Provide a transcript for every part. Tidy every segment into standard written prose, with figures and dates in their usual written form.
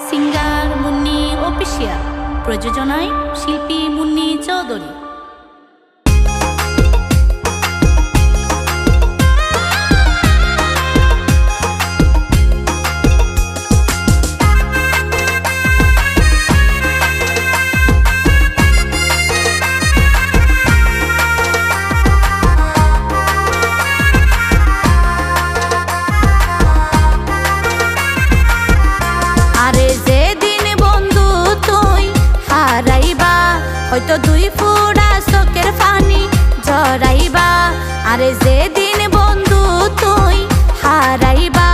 Singer Munni official, প্রযোজনায় শিল্পী মুন্নি চৌধুরী। হয়তো দুই ফুটা চোখের পানি ঝরাইবা, আরে যেদিন বন্ধু তুই হারাইবা,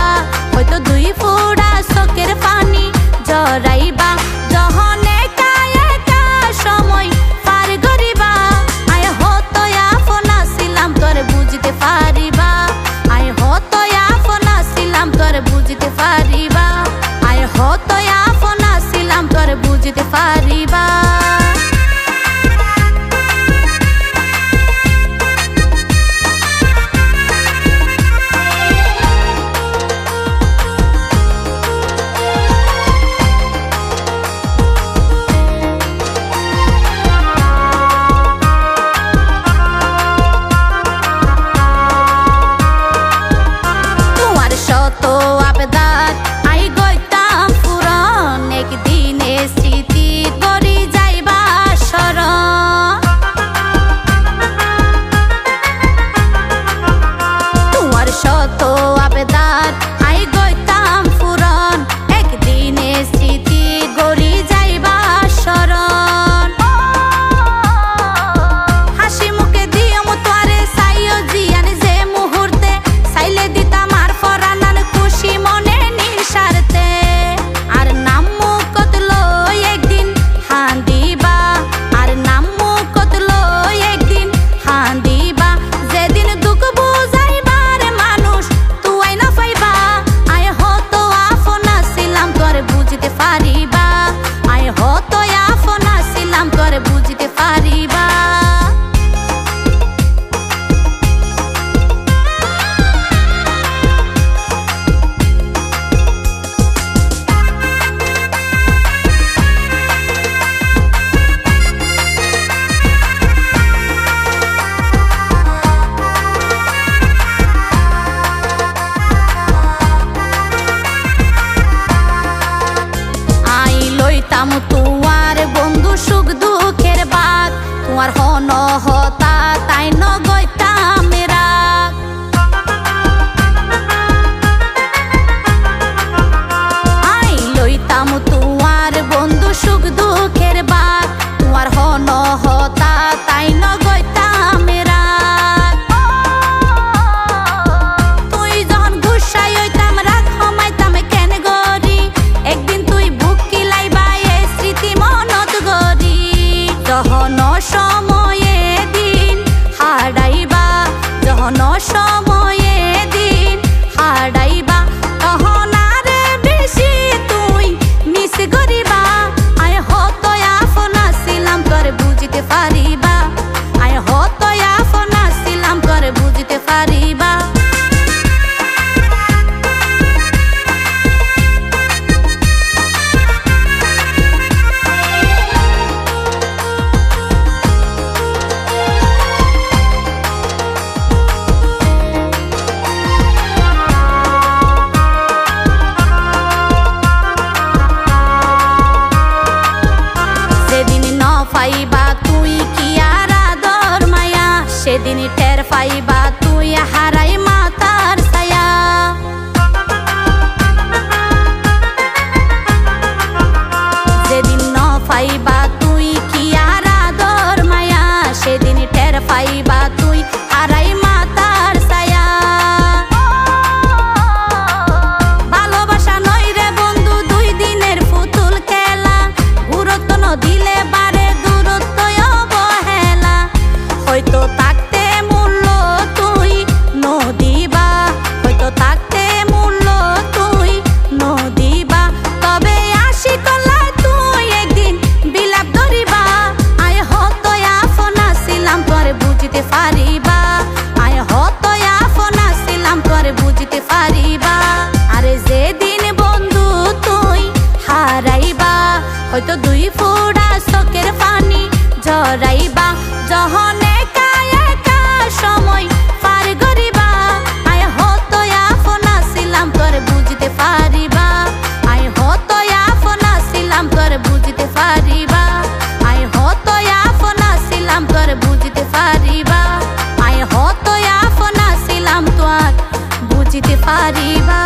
হয়তো দুই ফুটা চোখের পানি ঝরাইবা। যখন একা একা সময় পার করিবা, আয় হতো আপন ছিলাম তোর বুঝতে পারিবা, আয় হতো আপন ছিলাম তোর বুঝতে পারিবা, আয় হতো আপন ছিলাম তোর বুঝতে পারিবা। তোমার বন্ধু সুখ দুঃখের বাদ, তোমার হন হতা তাই ন গইতাম রাগ। আই লইতাম তোমার বন্ধু সুখ দুঃখের বাদ, তোমার হন হতা তাই ন গইতাম রাগ। তুই যখন গুসাই হইতাম রাগ হমাইতাম কেন গরি, একদিন তুই বুক সময়ে দিন হারাইবা, যখন সময়ে দিন হারাইবা, তখন আর বেশি তুই মিস করিবা। আয় হতো আপন ছিলাম তোর বুঝতে পারিবা, আয় হতো আপন ছিলাম তোর বুঝতে পারিবা। পাইবা তুই কি আর আদর মায়া, সেদিন টের পাইবা তুই হারাই মাতার ছায়া। যেদিন ন পাইবা তুই কি আর আদর মায়া, সেদিন টের পাইবা তুই হারাই মাতার ছায়া। ভালোবাসা নয় রে বন্ধু দুই দিনের পুতুল খেলা, গুরুত্ব ন দিলে বারে হয়তো থাকতে মূল্য তুই হয়তো 2 ফোঁটা চোখের পানি ঝরাইবা যখন একা একা সময় পার করিবা আয় হতো আপন ছিলাম তোর বুঝতে পারিবা আয় হতো আপন ছিলাম তোর বুঝতে পারিবা আয় হতো আপন ছিলাম তোর বুঝতে পারিবা আয় হতো আপন ছিলাম তোর বুঝতে পারিবা।